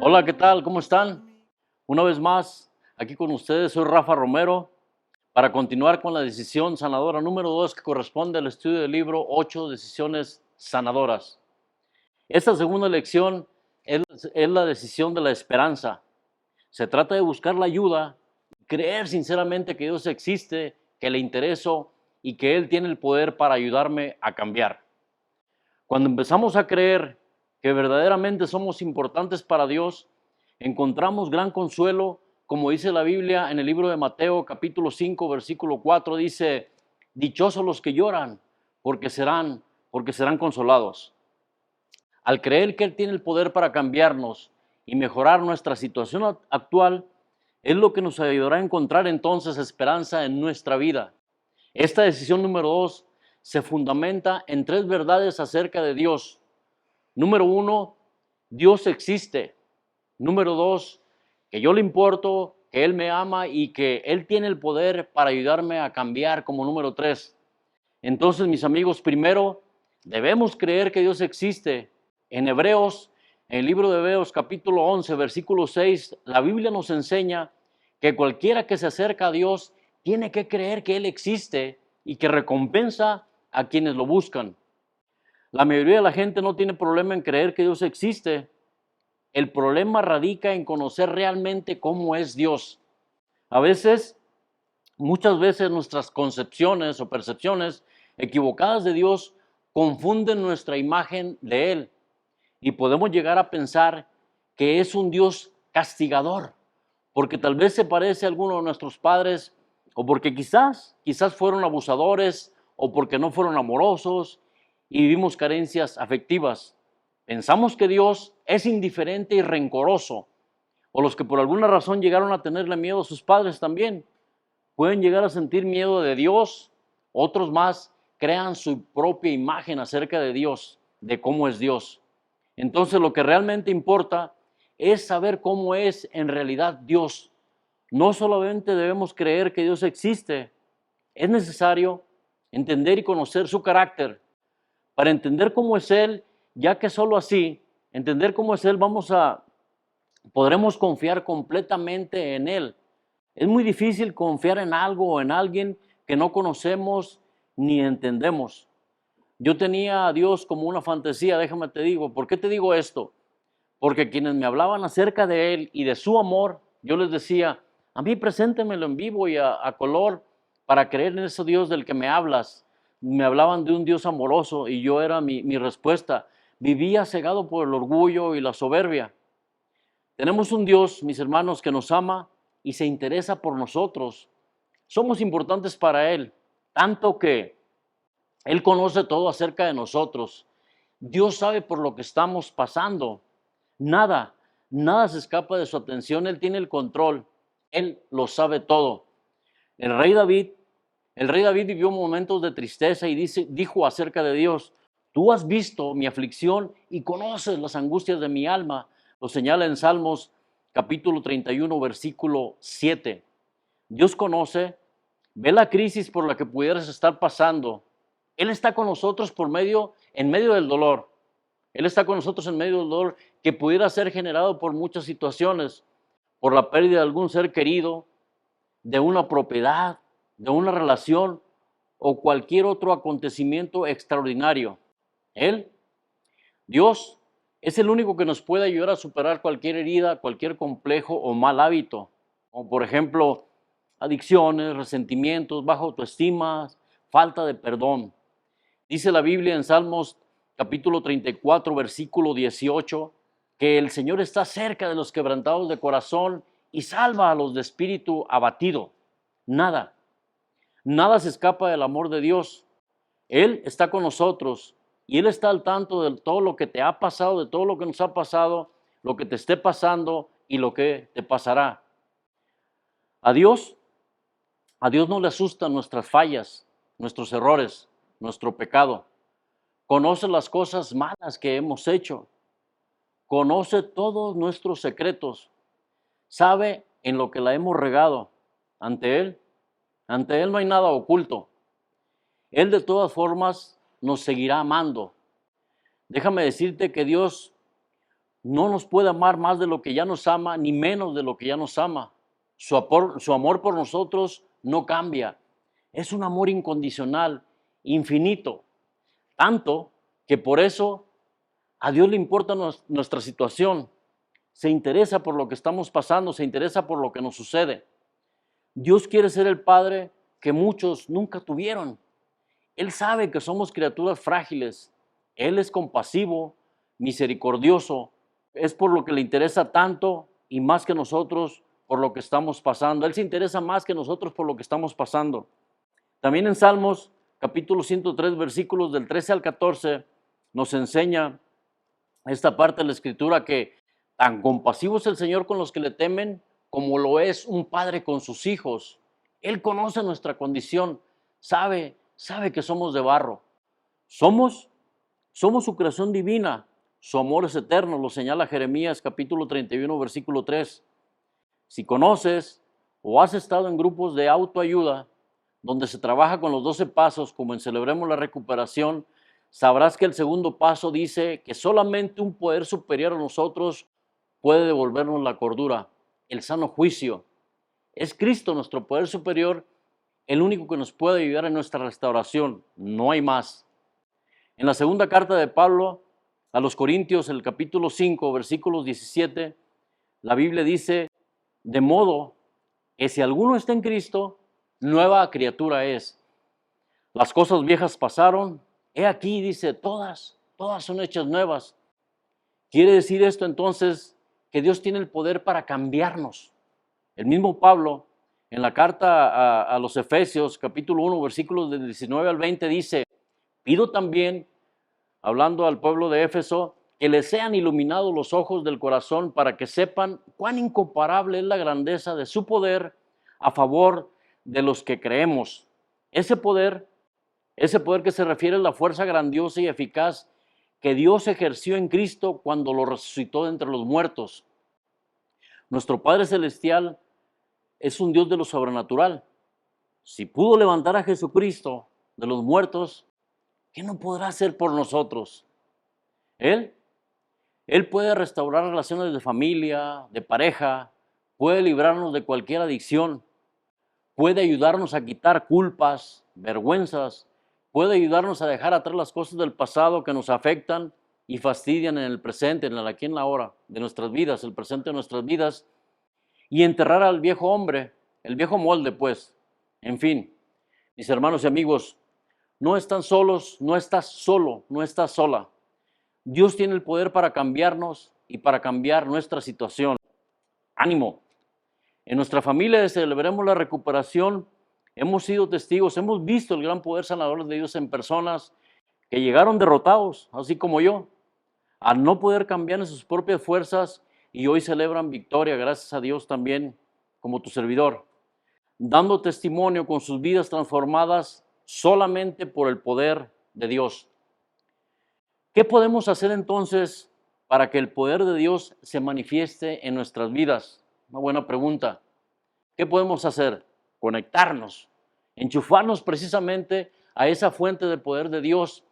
Hola, ¿qué tal? ¿Cómo están? Una vez más, aquí con ustedes, soy Rafa Romero, para continuar con la decisión sanadora número 2 que corresponde al estudio del libro 8 decisiones sanadoras. Esta segunda lección es la decisión de la esperanza. Se trata de buscar la ayuda, creer sinceramente que Dios existe, que le intereso y que Él tiene el poder para ayudarme a cambiar. Cuando empezamos a creer que verdaderamente somos importantes para Dios, encontramos gran consuelo, como dice la Biblia en el libro de Mateo capítulo 5 versículo 4, dice: dichosos los que lloran, porque serán consolados. Al creer que Él tiene el poder para cambiarnos y mejorar nuestra situación actual, es lo que nos ayudará a encontrar entonces esperanza en nuestra vida. Esta decisión número 2 se fundamenta en tres verdades acerca de Dios. Número 1, Dios existe. Número 2, que yo le importo, que Él me ama y que Él tiene el poder para ayudarme a cambiar, como número 3. Entonces, mis amigos, primero, debemos creer que Dios existe. En Hebreos, en el libro de Hebreos capítulo 11, versículo 6, la Biblia nos enseña que cualquiera que se acerca a Dios tiene que creer que Él existe y que recompensa a quienes lo buscan. La mayoría de la gente no tiene problema en creer que Dios existe. El problema radica en conocer realmente cómo es Dios. A veces, muchas veces nuestras concepciones o percepciones equivocadas de Dios confunden nuestra imagen de Él y podemos llegar a pensar que es un Dios castigador, porque tal vez se parece a alguno de nuestros padres, o porque quizás fueron abusadores, o porque no fueron amorosos y vivimos carencias afectivas. Pensamos que Dios es indiferente y rencoroso, o los que por alguna razón llegaron a tenerle miedo a sus padres también, pueden llegar a sentir miedo de Dios. Otros más crean su propia imagen acerca de Dios, de cómo es Dios. Entonces lo que realmente importa es saber cómo es en realidad Dios. No solamente debemos creer que Dios existe, es necesario entender y conocer su carácter. Para entender cómo es Él, ya que solo así, entender cómo es Él, podremos confiar completamente en Él. Es muy difícil confiar en algo o en alguien que no conocemos ni entendemos. Yo tenía a Dios como una fantasía, déjame te digo. ¿Por qué te digo esto? Porque quienes me hablaban acerca de Él y de su amor, yo les decía: a mí preséntemelo en vivo y a color para creer en ese Dios del que me hablas. Me hablaban de un Dios amoroso y yo era mi respuesta. Vivía cegado por el orgullo y la soberbia. Tenemos un Dios, mis hermanos, que nos ama y se interesa por nosotros. Somos importantes para Él, tanto que Él conoce todo acerca de nosotros. Dios sabe por lo que estamos pasando. Nada, nada se escapa de su atención. Él tiene el control. Él lo sabe todo. El rey David, el rey David vivió momentos de tristeza y dijo acerca de Dios: tú has visto mi aflicción y conoces las angustias de mi alma. Lo señala en Salmos capítulo 31, versículo 7. Dios conoce, ve la crisis por la que pudieras estar pasando. Él está con nosotros en medio del dolor. Él está con nosotros en medio del dolor que pudiera ser generado por muchas situaciones, por la pérdida de algún ser querido, de una propiedad, de una relación o cualquier otro acontecimiento extraordinario. Él, Dios, es el único que nos puede ayudar a superar cualquier herida, cualquier complejo o mal hábito, como por ejemplo adicciones, resentimientos, baja autoestima, falta de perdón. Dice la Biblia en Salmos capítulo 34, versículo 18, que el Señor está cerca de los quebrantados de corazón y salva a los de espíritu abatido. Nada, nada se escapa del amor de Dios. Él está con nosotros y Él está al tanto de todo lo que te ha pasado, de todo lo que nos ha pasado, lo que te esté pasando y lo que te pasará. A Dios, a Dios no le asustan nuestras fallas, nuestros errores, nuestro pecado. Conoce las cosas malas que hemos hecho. Conoce todos nuestros secretos. Sabe en lo que la hemos regado. Ante Él no hay nada oculto. Él de todas formas nos seguirá amando. Déjame decirte que Dios no nos puede amar más de lo que ya nos ama, ni menos de lo que ya nos ama. Su amor por nosotros no cambia. Es un amor incondicional, infinito. Tanto que por eso a Dios le importa nuestra situación. Se interesa por lo que estamos pasando, se interesa por lo que nos sucede. Dios quiere ser el Padre que muchos nunca tuvieron. Él sabe que somos criaturas frágiles. Él es compasivo, misericordioso. Es por lo que le interesa tanto y más que nosotros por lo que estamos pasando. Él se interesa más que nosotros por lo que estamos pasando. También en Salmos, capítulo 103, versículos del 13 al 14, nos enseña esta parte de la Escritura que tan compasivo es el Señor con los que le temen como lo es un padre con sus hijos. Él conoce nuestra condición, sabe que somos de barro. Somos su creación divina, su amor es eterno, lo señala Jeremías capítulo 31, versículo 3. Si conoces o has estado en grupos de autoayuda, donde se trabaja con los 12 pasos, como en Celebremos la Recuperación, sabrás que el segundo paso dice que solamente un poder superior a nosotros puede devolvernos la cordura, el sano juicio. Es Cristo nuestro poder superior, el único que nos puede ayudar en nuestra restauración, no hay más. En la segunda carta de Pablo a los Corintios, el capítulo 5, versículos 17, la Biblia dice, de modo que si alguno está en Cristo, nueva criatura es. Las cosas viejas pasaron, he aquí, dice, todas son hechas nuevas. Quiere decir esto entonces que Dios tiene el poder para cambiarnos. El mismo Pablo, en la carta a los Efesios, capítulo 1, versículos del 19 al 20, dice, pido también, hablando al pueblo de Éfeso, que les sean iluminados los ojos del corazón para que sepan cuán incomparable es la grandeza de su poder a favor de los que creemos. Ese poder que se refiere a la fuerza grandiosa y eficaz que Dios ejerció en Cristo cuando lo resucitó de entre los muertos. Nuestro Padre Celestial es un Dios de lo sobrenatural. Si pudo levantar a Jesucristo de los muertos, ¿qué no podrá hacer por nosotros? Él puede restaurar relaciones de familia, de pareja, puede librarnos de cualquier adicción, puede ayudarnos a quitar culpas, vergüenzas, puede ayudarnos a dejar atrás las cosas del pasado que nos afectan y fastidian en el presente, en el aquí y en la ahora de nuestras vidas, el presente de nuestras vidas, y enterrar al viejo hombre, el viejo molde, pues. En fin, mis hermanos y amigos, no están solos, no estás solo, no estás sola. Dios tiene el poder para cambiarnos y para cambiar nuestra situación. Ánimo. En nuestra familia de Celebremos la Recuperación hemos sido testigos, hemos visto el gran poder sanador de Dios en personas que llegaron derrotados, así como yo, al no poder cambiar en sus propias fuerzas y hoy celebran victoria, gracias a Dios también, como tu servidor, dando testimonio con sus vidas transformadas solamente por el poder de Dios. ¿Qué podemos hacer entonces para que el poder de Dios se manifieste en nuestras vidas? Una buena pregunta. ¿Qué podemos hacer? Conectarnos, enchufarnos precisamente a esa fuente de poder de Dios.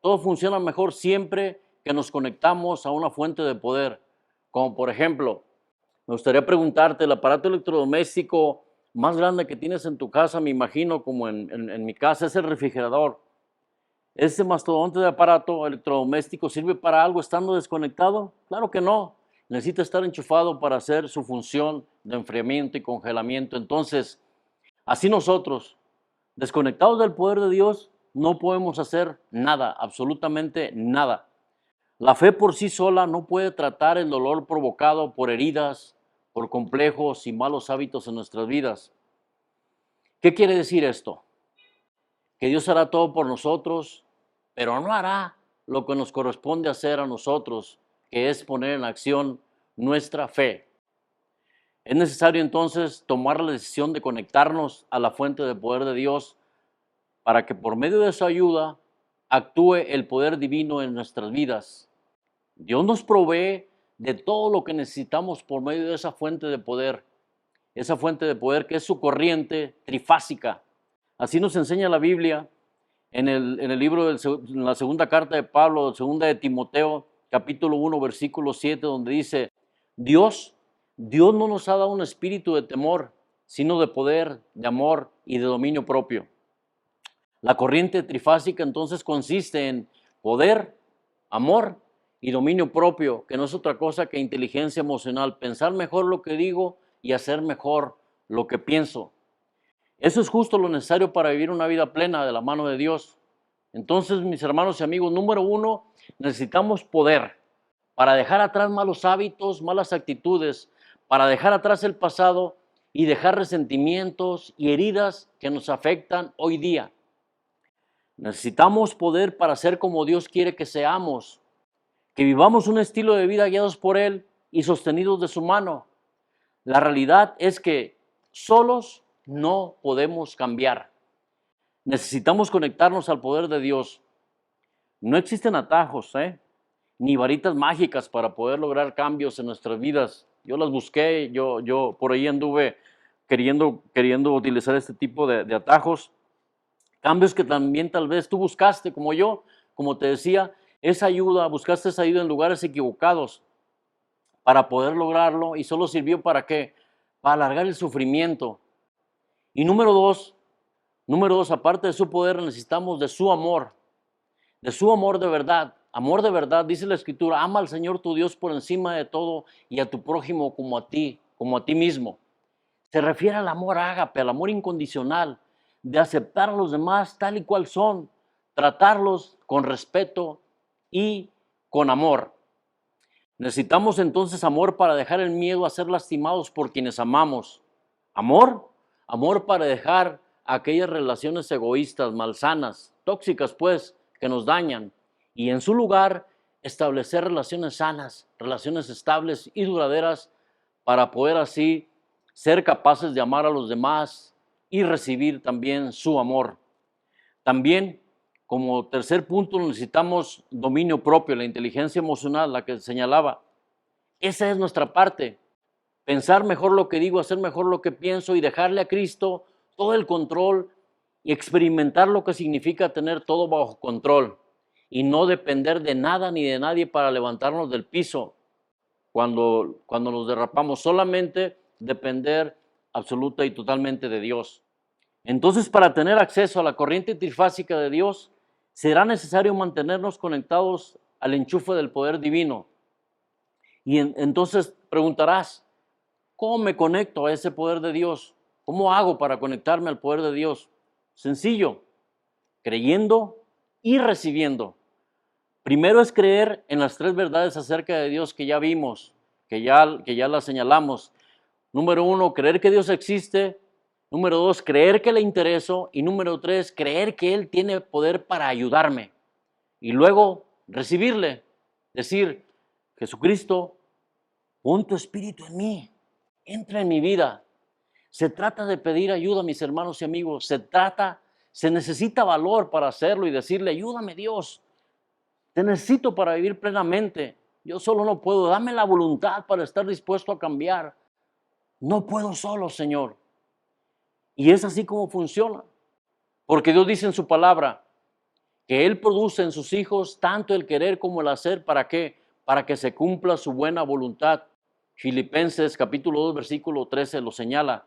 Todo funciona mejor siempre que nos conectamos a una fuente de poder. Como por ejemplo, me gustaría preguntarte, el aparato electrodoméstico más grande que tienes en tu casa, me imagino, como en mi casa, es el refrigerador. ¿Ese mastodonte de aparato electrodoméstico sirve para algo estando desconectado? Claro que no. Necesita estar enchufado para hacer su función de enfriamiento y congelamiento. Entonces, así nosotros, desconectados del poder de Dios, no podemos hacer nada, absolutamente nada. La fe por sí sola no puede tratar el dolor provocado por heridas, por complejos y malos hábitos en nuestras vidas. ¿Qué quiere decir esto? Que Dios hará todo por nosotros, pero no hará lo que nos corresponde hacer a nosotros, que es poner en acción nuestra fe. Es necesario entonces tomar la decisión de conectarnos a la fuente de poder de Dios para que por medio de su ayuda actúe el poder divino en nuestras vidas. Dios nos provee de todo lo que necesitamos por medio de esa fuente de poder que es su corriente trifásica. Así nos enseña la Biblia en el libro, en la segunda carta de Pablo, segunda de Timoteo, capítulo 1, versículo 7, donde dice, Dios no nos ha dado un espíritu de temor, sino de poder, de amor y de dominio propio. La corriente trifásica entonces consiste en poder, amor y dominio propio, que no es otra cosa que inteligencia emocional, pensar mejor lo que digo y hacer mejor lo que pienso. Eso es justo lo necesario para vivir una vida plena de la mano de Dios. Entonces, mis hermanos y amigos, número uno, necesitamos poder para dejar atrás malos hábitos, malas actitudes, para dejar atrás el pasado y dejar resentimientos y heridas que nos afectan hoy día. Necesitamos poder para ser como Dios quiere que seamos, que vivamos un estilo de vida guiados por Él y sostenidos de su mano. La realidad es que solos no podemos cambiar. Necesitamos conectarnos al poder de Dios. No existen atajos, ni varitas mágicas para poder lograr cambios en nuestras vidas. Yo las busqué, yo por ahí anduve queriendo utilizar este tipo de atajos. Cambios que también tal vez tú buscaste, como yo, como te decía, buscaste esa ayuda en lugares equivocados para poder lograrlo y solo sirvió ¿para qué? Para alargar el sufrimiento. Y número dos, aparte de su poder, necesitamos de su amor de verdad. Amor de verdad, dice la Escritura, ama al Señor tu Dios por encima de todo y a tu prójimo como a ti mismo. Se refiere al amor ágape, al amor incondicional, de aceptar a los demás tal y cual son, tratarlos con respeto y con amor. Necesitamos entonces amor para dejar el miedo a ser lastimados por quienes amamos. Amor para dejar aquellas relaciones egoístas, malsanas, tóxicas pues, que nos dañan. Y en su lugar, establecer relaciones sanas, relaciones estables y duraderas para poder así ser capaces de amar a los demás y recibir también su amor. También, como tercer punto, necesitamos dominio propio, la inteligencia emocional, la que señalaba. Esa es nuestra parte. Pensar mejor lo que digo, hacer mejor lo que pienso y dejarle a Cristo todo el control y experimentar lo que significa tener todo bajo control y no depender de nada ni de nadie para levantarnos del piso cuando nos derrapamos, solamente depender absoluta y totalmente de Dios. Entonces, para tener acceso a la corriente trifásica de Dios, será necesario mantenernos conectados al enchufe del poder divino. Y entonces preguntarás, ¿cómo me conecto a ese poder de Dios? ¿Cómo hago para conectarme al poder de Dios? Sencillo, creyendo y recibiendo. Primero es creer en las tres verdades acerca de Dios que ya vimos, que ya las señalamos. Número uno, creer que Dios existe. Número dos, creer que le intereso. Y número tres, creer que Él tiene poder para ayudarme. Y luego recibirle, decir, Jesucristo, pon tu espíritu en mí, entra en mi vida. Se trata de pedir ayuda, mis hermanos y amigos. Se necesita valor para hacerlo y decirle, ayúdame Dios. Te necesito para vivir plenamente. Yo solo no puedo. Dame la voluntad para estar dispuesto a cambiar. No puedo solo, Señor. Y es así como funciona. Porque Dios dice en su palabra que Él produce en sus hijos tanto el querer como el hacer. ¿Para qué? Para que se cumpla su buena voluntad. Filipenses capítulo 2, versículo 13 lo señala.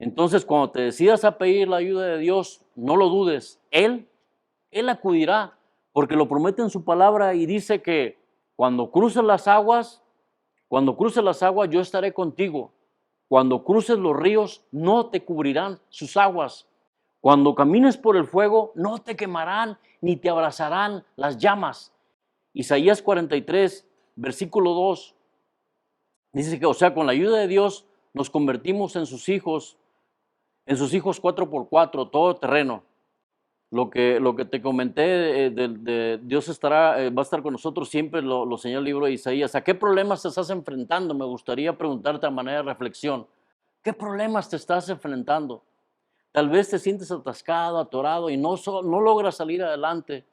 Entonces, cuando te decidas a pedir la ayuda de Dios, no lo dudes. Él acudirá, porque lo promete en su palabra y dice que cuando cruces las aguas, yo estaré contigo. Cuando cruces los ríos, no te cubrirán sus aguas. Cuando camines por el fuego, no te quemarán ni te abrazarán las llamas. Isaías 43, versículo 2, dice que, o sea, con la ayuda de Dios nos convertimos en sus hijos 4x4, todo terreno. Lo que te comenté de Dios va a estar con nosotros siempre, lo señala el libro de Isaías. ¿A qué problemas te estás enfrentando? Me gustaría preguntarte a manera de reflexión. ¿Qué problemas te estás enfrentando? Tal vez te sientes atascado, atorado y no logras salir adelante.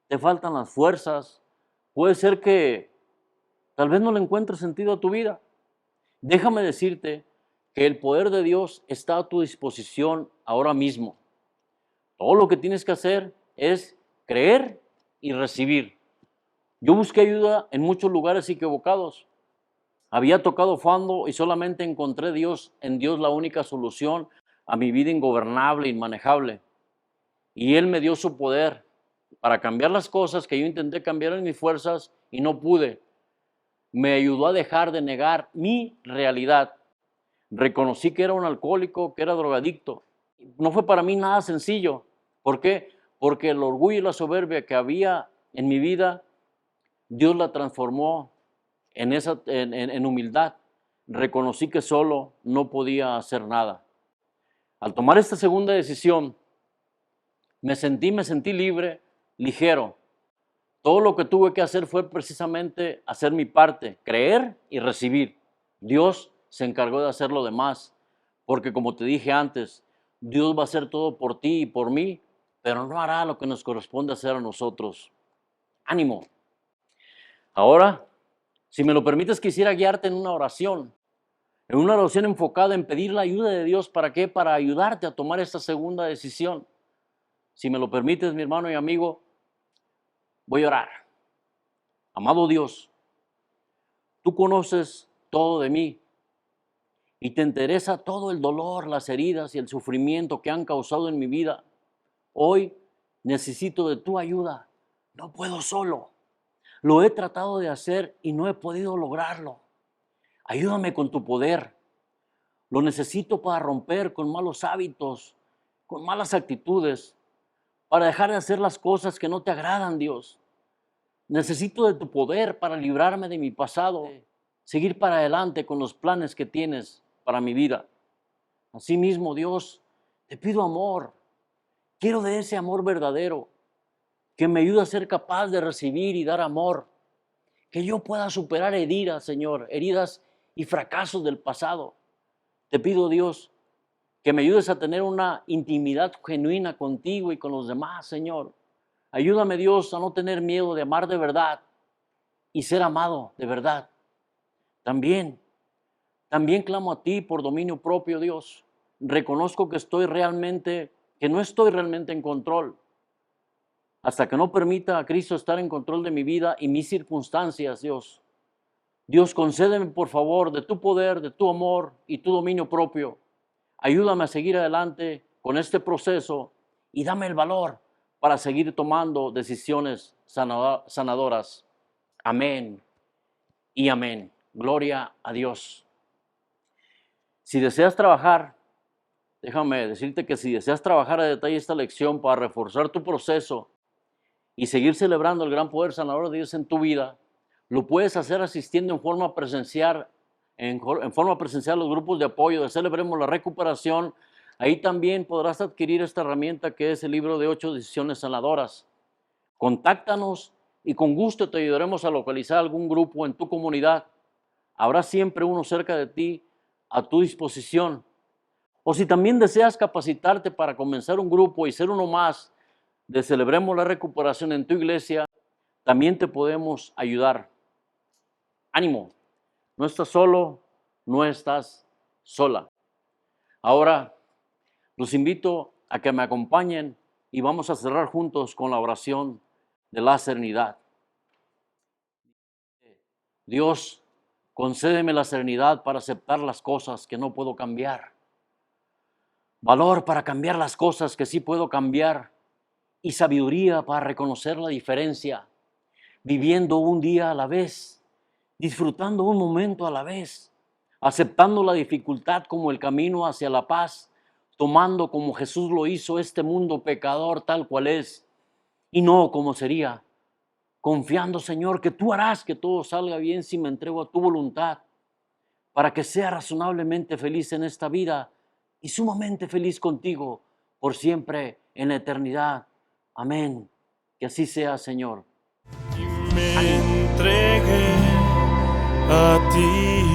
Te faltan las fuerzas. Puede ser que tal vez no le encuentres sentido a tu vida. Déjame decirte que el poder de Dios está a tu disposición ahora mismo. Todo lo que tienes que hacer es creer y recibir. Yo busqué ayuda en muchos lugares equivocados. Había tocado fondo y solamente encontré en Dios la única solución a mi vida ingobernable, inmanejable. Y Él me dio su poder para cambiar las cosas que yo intenté cambiar en mis fuerzas y no pude. Me ayudó a dejar de negar mi realidad. Reconocí que era un alcohólico, que era drogadicto. No fue para mí nada sencillo. ¿Por qué? Porque el orgullo y la soberbia que había en mi vida, Dios la transformó en humildad. Reconocí que solo no podía hacer nada. Al tomar esta segunda decisión, me sentí libre, ligero. Todo lo que tuve que hacer fue precisamente hacer mi parte, creer y recibir. Dios se encargó de hacer lo demás, porque como te dije antes, Dios va a hacer todo por ti y por mí, pero no hará lo que nos corresponde hacer a nosotros. Ánimo. Ahora, si me lo permites, quisiera guiarte en una oración enfocada en pedir la ayuda de Dios. ¿Para qué? Para ayudarte a tomar esta segunda decisión. Si me lo permites, mi hermano y amigo, voy a orar. Amado Dios, tú conoces todo de mí y te interesa todo el dolor, las heridas y el sufrimiento que han causado en mi vida. Hoy necesito de tu ayuda. No puedo solo. Lo he tratado de hacer y no he podido lograrlo. Ayúdame con tu poder. Lo necesito para romper con malos hábitos, con malas actitudes, para dejar de hacer las cosas que no te agradan, Dios. Necesito de tu poder para librarme de mi pasado, seguir para adelante con los planes que tienes para mi vida. Asimismo, Dios, te pido amor. Quiero de ese amor verdadero que me ayude a ser capaz de recibir y dar amor. Que yo pueda superar heridas, Señor, heridas y fracasos del pasado. Te pido, Dios, que me ayudes a tener una intimidad genuina contigo y con los demás, Señor. Ayúdame, Dios, a no tener miedo de amar de verdad y ser amado de verdad. También clamo a ti por dominio propio, Dios. Reconozco que no estoy realmente en control. Hasta que no permita a Cristo estar en control de mi vida y mis circunstancias, Dios. Dios, concédeme, por favor, de tu poder, de tu amor y tu dominio propio. Ayúdame a seguir adelante con este proceso y dame el valor para seguir tomando decisiones sanadoras. Amén y amén. Gloria a Dios. Si deseas trabajar, déjame decirte que si deseas trabajar a detalle esta lección para reforzar tu proceso y seguir celebrando el gran poder sanador de Dios en tu vida, lo puedes hacer asistiendo en forma presencial a los grupos de apoyo de Celebremos la Recuperación. Ahí también podrás adquirir esta herramienta que es el libro de 8 decisiones sanadoras. Contáctanos y con gusto te ayudaremos a localizar algún grupo en tu comunidad. Habrá siempre uno cerca de ti, a tu disposición. O si también deseas capacitarte para comenzar un grupo y ser uno más de Celebremos la Recuperación en tu iglesia, también te podemos ayudar. Ánimo, no estás solo, no estás sola. Ahora los invito a que me acompañen y vamos a cerrar juntos con la oración de la serenidad. Dios, concédeme la serenidad para aceptar las cosas que no puedo cambiar. Valor para cambiar las cosas que sí puedo cambiar. Y sabiduría para reconocer la diferencia. Viviendo un día a la vez. Disfrutando un momento a la vez. Aceptando la dificultad como el camino hacia la paz. Tomando como Jesús lo hizo este mundo pecador tal cual es. Y no como sería. Confiando, Señor, que tú harás que todo salga bien si me entrego a tu voluntad. Para que sea razonablemente feliz en esta vida y sumamente feliz contigo por siempre en la eternidad. Amén. Que así sea, Señor. Y me entregué a ti.